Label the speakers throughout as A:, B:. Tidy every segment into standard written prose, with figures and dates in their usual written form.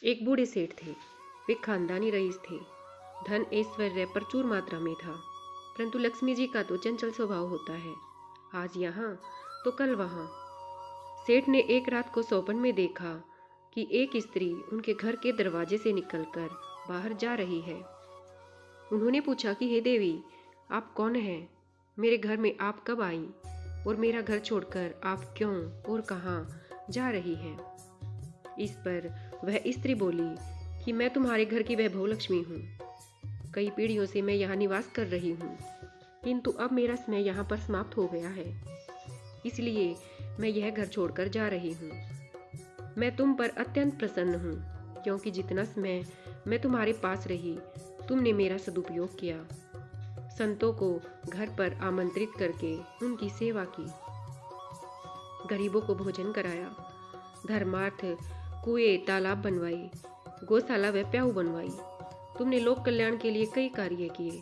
A: एक बूढ़े सेठ थे। वे खानदानी रईस थे। धन ऐश्वर्य प्रचुर मात्रा में था, परंतु लक्ष्मी जी का तो चंचल स्वभाव होता है, आज यहाँ तो कल वहाँ। सेठ ने एक रात को सौपन में देखा कि एक स्त्री उनके घर के दरवाजे से निकलकर बाहर जा रही है। उन्होंने पूछा कि हे देवी, आप कौन हैं? मेरे घर में आप कब आई और मेरा घर छोड़कर आप क्यों और कहाँ जा रही हैं? इस पर वह स्त्री बोली कि मैं तुम्हारे घर की वैभव लक्ष्मी हूँ। कई पीढ़ियों से मैं यहाँ निवास कर रही हूँ, किंतु अब मेरा समय यहाँ पर समाप्त हो गया है, इसलिए मैं यह घर छोड़कर जा रही हूँ। मैं तुम पर अत्यंत प्रसन्न हूँ, क्योंकि जितना समय मैं तुम्हारे पास रही तुमने मेरा सदुपयोग किया। संतों को घर पर आमंत्रित करके उनकी सेवा की, गरीबों को भोजन कराया, धर्मार्थ कुएं तालाब बनवाए, गौशाला व प्याऊ बनवाई। तुमने लोक कल्याण के लिए कई कार्य किए।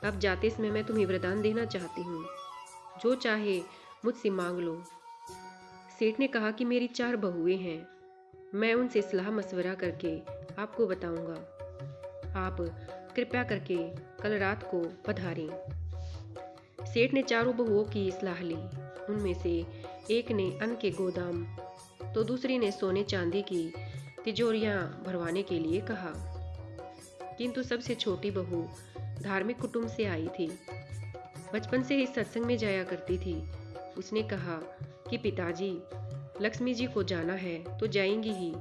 A: अब जाते समय मैं तुम्हें वरदान देना चाहती हूँ, जो चाहे मुझसे मांग लो। सेठ ने कहा कि मेरी 4 बहुएं हैं, मैं उनसे सलाह मशवरा करके आपको बताऊंगा। आप कृपया करके कल रात को पधारें। सेठ ने चारों बहुओं की सलाह ली। उनमें से एक ने अन्न के गोदाम तो दूसरी ने सोने चांदी की तिजोरियां भरवाने के लिए कहा, किंतु सबसे छोटी बहू धार्मिक कुटुंब से आई थी, बचपन से ही सत्संग में जाया करती थी। उसने कहा कि पिताजी, लक्ष्मी जी को जाना है तो जाएंगी ही,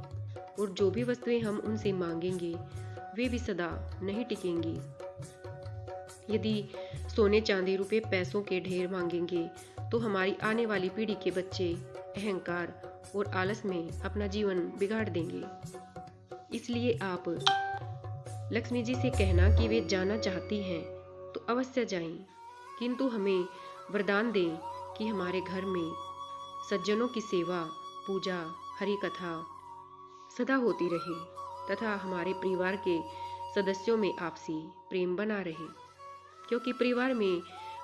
A: और जो भी वस्तुएं हम उनसे मांगेंगे वे भी सदा नहीं टिकेंगी। यदि सोने चांदी रुपए पैसों के ढेर मांगेंगे तो हमारी आने वाली पीढ़ी के बच्चे अहंकार और आलस में अपना जीवन बिगाड़ देंगे। इसलिए आप लक्ष्मी जी से कहना कि वे जाना चाहती हैं तो अवश्य जाएं, किंतु हमें वरदान दें कि हमारे घर में सज्जनों की सेवा, पूजा, हरि कथा सदा होती रहे तथा हमारे परिवार के सदस्यों में आपसी प्रेम बना रहे, क्योंकि परिवार में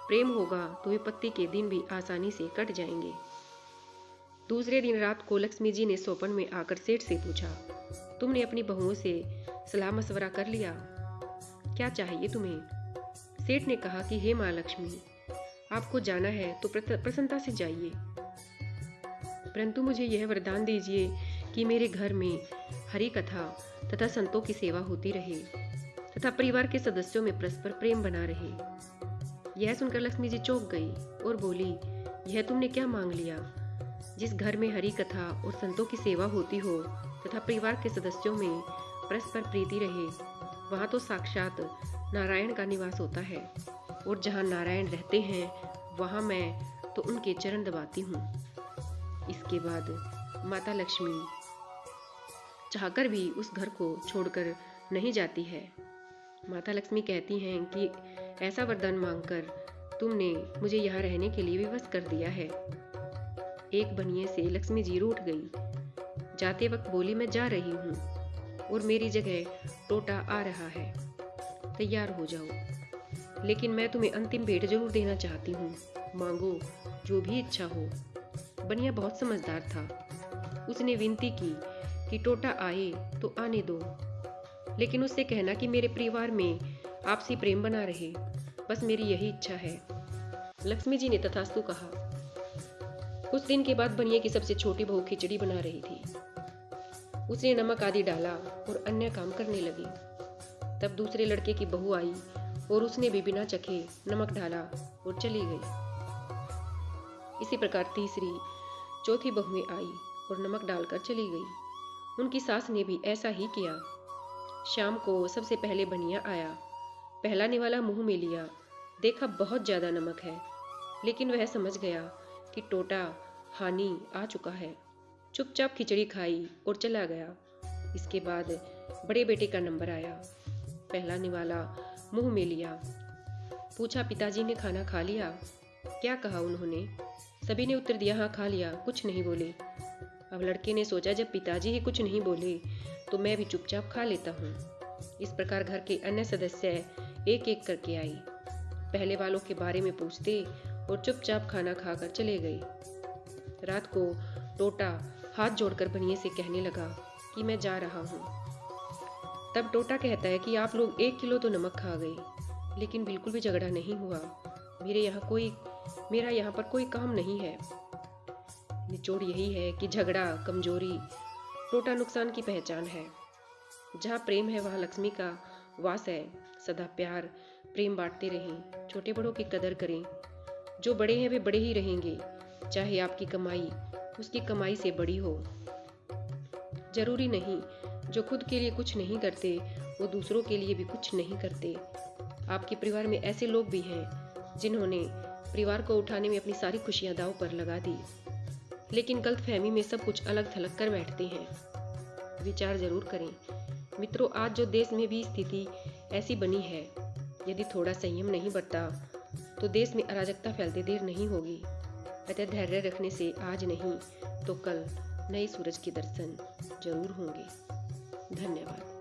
A: प्रेम होगा तो विपत्ति के दिन भी आसानी से कट जाएंगे। दूसरे दिन रात को लक्ष्मी जी ने सौपन में आकर सेठ से पूछा, तुमने अपनी बहुओं से सलाह मशवरा कर लिया? क्या चाहिए तुम्हें? सेठ ने कहा कि हे माँ लक्ष्मी, आपको जाना है तो प्रसन्नता से जाइए, परंतु मुझे यह वरदान दीजिए कि मेरे घर में हरि कथा तथा संतों की सेवा होती रहे तथा परिवार के सदस्यों में परस्पर प्रेम बना रहे। यह सुनकर लक्ष्मी जी चौंक गई और बोली, यह तुमने क्या मांग लिया? जिस घर में हरि कथा और संतों की सेवा होती हो तथा परिवार के सदस्यों में परस्पर प्रीति रहे, वहाँ तो साक्षात नारायण का निवास होता है, और जहाँ नारायण रहते हैं वहाँ मैं तो उनके चरण दबाती हूँ। इसके बाद माता लक्ष्मी चाहकर भी उस घर को छोड़कर नहीं जाती है। माता लक्ष्मी कहती हैं कि ऐसा वरदान मांगकर तुमने मुझे यहाँ रहने के लिए विवश कर दिया है। एक बनिए से लक्ष्मी जी रूठ गई। जाते वक्त बोली, मैं जा रही हूँ और मेरी जगह टोटा आ रहा है, तैयार हो जाओ, लेकिन मैं तुम्हें अंतिम भेंट जरूर देना चाहती हूँ, मांगो जो भी इच्छा हो। बनिया बहुत समझदार था। उसने विनती की कि टोटा आए तो आने दो, लेकिन उससे कहना कि मेरे परिवार में आपसी प्रेम बना रहे, बस मेरी यही इच्छा है। लक्ष्मी जी ने तथास्तु कहा। कुछ दिन के बाद बनिए की सबसे छोटी बहू खिचड़ी बना रही थी। उसने नमक आदि डाला और अन्य काम करने लगी। तब दूसरे लड़के की बहू आई और उसने भी बिना चखे नमक डाला और चली गई। इसी प्रकार तीसरी, चौथी बहुएं आई और नमक डालकर चली गई। उनकी सास ने भी ऐसा ही किया। शाम को सबसे पहले बनिया आया। पहला निवाला मुंह में लिया, देखा बहुत ज्यादा नमक है, लेकिन वह समझ गया कि टोटा हानि आ चुका है। चुपचाप खिचड़ी खाई और चला गया। इसके बाद बड़े बेटे का नंबर आया। पहला निवाला मुंह में लिया, पूछा, पिताजी ने खाना खा लिया? क्या कहा उन्होंने? सभी ने उत्तर दिया, हाँ खा लिया, कुछ नहीं बोले। अब लड़के ने सोचा, जब पिताजी ही कुछ नहीं बोले तो मैं भी चुपचाप खा लेता हूँ। इस प्रकार घर के अन्य सदस्य एक एक करके आई, पहले वालों के बारे में पूछते और चुपचाप खाना खाकर चले गए। रात को टोटा हाथ जोड़कर बनिए से कहने लगा कि मैं जा रहा हूँ। तब टोटा कहता है कि आप लोग 1 किलो तो नमक खा गए, लेकिन बिल्कुल भी झगड़ा नहीं हुआ। मेरा यहाँ पर कोई काम नहीं है। निचोड़ यही है कि झगड़ा, कमजोरी, टोटा नुकसान की पहचान है। जहाँ प्रेम है वहाँ लक्ष्मी का वास है। सदा प्यार प्रेम बांटते रहें, छोटे बड़ों की कदर करें। जो बड़े हैं वे बड़े ही रहेंगे, चाहे आपकी कमाई उसकी कमाई से बड़ी हो। जरूरी नहीं जो खुद के लिए कुछ नहीं करते वो दूसरों के लिए भी कुछ नहीं करते। आपके परिवार में ऐसे लोग भी हैं जिन्होंने परिवार को उठाने में अपनी सारी खुशियां दांव पर लगा दी, लेकिन गलतफहमी में सब कुछ अलग थलग कर बैठते हैं। विचार जरूर करें मित्रों, आज जो देश में भी स्थिति ऐसी बनी है, यदि थोड़ा संयम नहीं बरता तो देश में अराजकता फैलते देर नहीं होगी। अतः धैर्य रखने से आज नहीं तो कल नए सूरज के दर्शन जरूर होंगे। धन्यवाद।